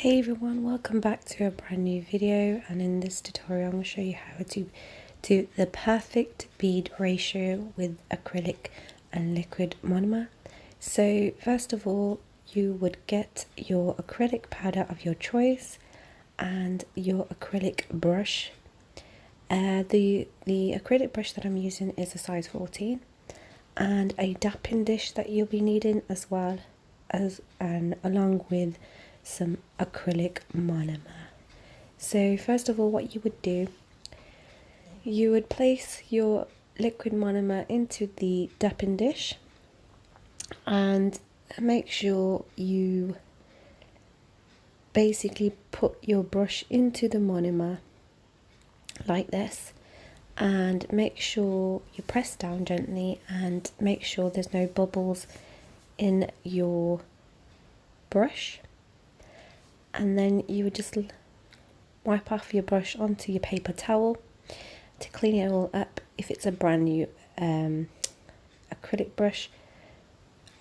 Hey everyone, welcome back to a brand new video, and in this tutorial I'm going to show you how to do the perfect bead ratio with acrylic and liquid monomer. So first of all, you would get your acrylic powder of your choice and your acrylic brush. The acrylic brush that I'm using is a size 14, and a dapping dish that you'll be needing as well as along with some acrylic monomer. So first of all, what you would do, you would place your liquid monomer into the dapping dish and make sure you basically put your brush into the monomer like this, and make sure you press down gently and make sure there's no bubbles in your brush. And then you would just wipe off your brush onto your paper towel to clean it all up. If it's a brand new acrylic brush,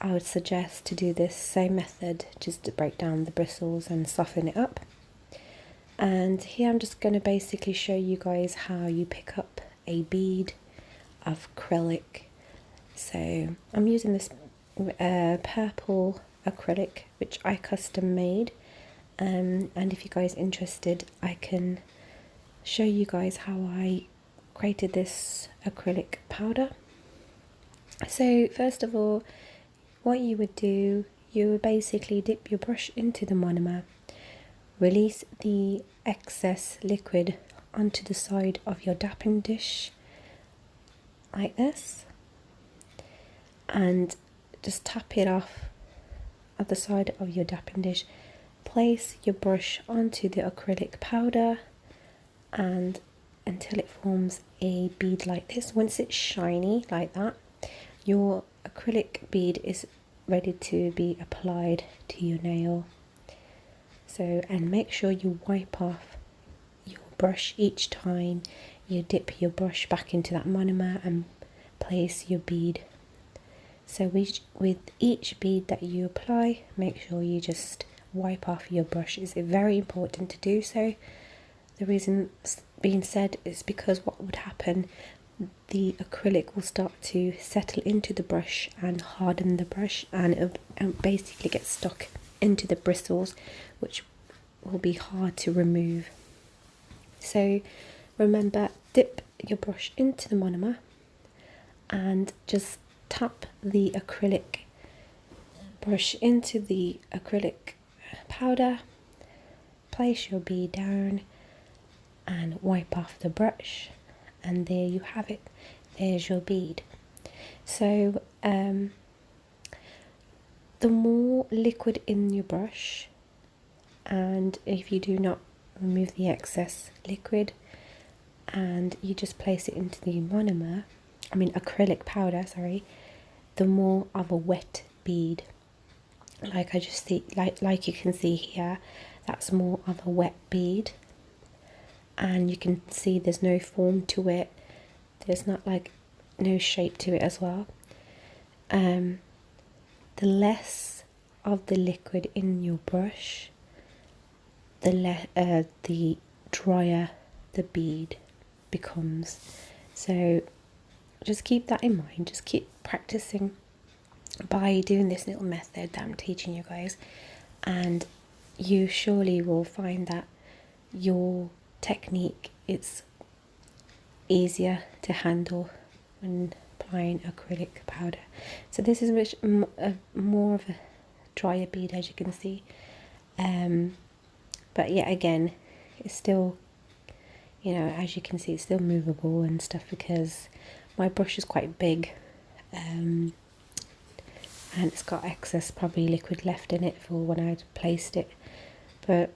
I would suggest to do this same method, just to break down the bristles and soften it up. And here I'm just going to basically show you guys how you pick up a bead of acrylic. So I'm using this purple acrylic which I custom made. And if you guys are interested, I can show you guys how I created this acrylic powder. So first of all, what you would do, you would basically dip your brush into the monomer, release the excess liquid onto the side of your dapping dish like this, and just tap it off at the side of your dapping dish. Place your brush onto the acrylic powder and until it forms a bead like this. Once it's shiny like that, your acrylic bead is ready to be applied to your nail. So, and make sure you wipe off your brush each time you dip your brush back into that monomer and place your bead. So with each bead that you apply, make sure you just wipe off your brush. It's very important to do so. The reason being said is because what would happen, the acrylic will start to settle into the brush and harden the brush, and it'll basically get stuck into the bristles, which will be hard to remove. So remember, dip your brush into the monomer and just tap the acrylic brush into the acrylic powder, place your bead down and wipe off the brush, and there you have it. There's your bead. So the more liquid in your brush, and if you do not remove the excess liquid and you just place it into the acrylic powder, the more of a wet bead. Like I just see, like you can see here, that's more of a wet bead, and you can see there's no form to it. There's not like no shape to it as well. The less of the liquid in your brush, the drier the bead becomes. So just keep that in mind. Just keep practicing by doing this little method that I'm teaching you guys, and you surely will find that your technique is easier to handle when applying acrylic powder. So this is more of a drier bead, as you can see, but yeah, again, it's still, as you can see, it's still movable and stuff because my brush is quite big, and it's got excess probably liquid left in it for when I'd placed it. But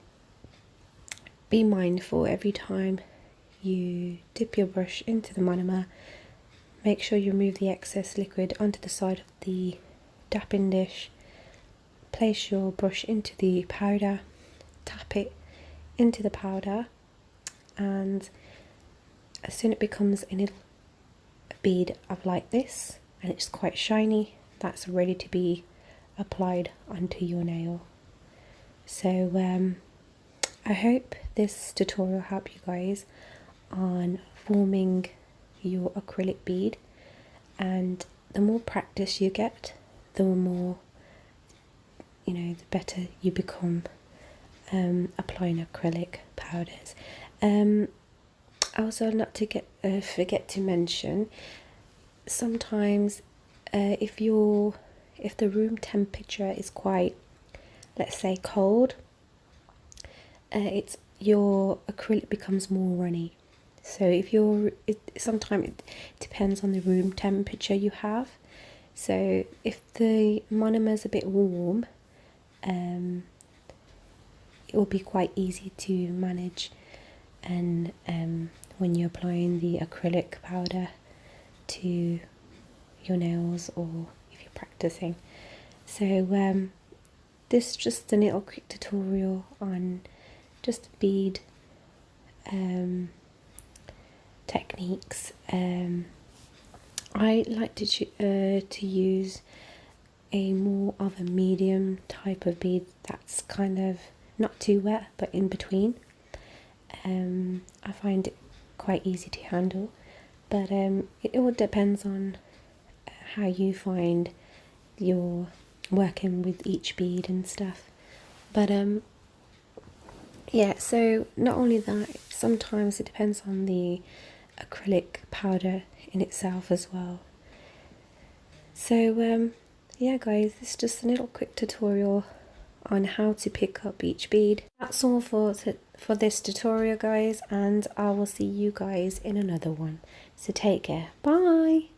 be mindful every time you dip your brush into the monomer, make sure you remove the excess liquid onto the side of the dapping dish, place your brush into the powder, tap it into the powder, and as soon as it becomes a little bead of like this and it's quite shiny, that's ready to be applied onto your nail. So I hope this tutorial helped you guys on forming your acrylic bead, and the more practice you get, the more, you know, the better you become applying acrylic powders. Also, not to forget to mention, sometimes if the room temperature is quite, let's say, cold, your acrylic becomes more runny. So if sometimes it depends on the room temperature you have. So if the monomer is a bit warm, it will be quite easy to manage, and when you're applying the acrylic powder to your nails, or if you're practicing. So this is just a little quick tutorial on just bead techniques. I like to use a more of a medium type of bead that's kind of not too wet but in between. I find it quite easy to handle, but it all depends on how you find you're working with each bead and stuff. But yeah, so not only that, sometimes it depends on the acrylic powder in itself as well. So yeah guys, it's just a little quick tutorial on how to pick up each bead. That's all for this tutorial guys, and I will see you guys in another one. So take care, bye.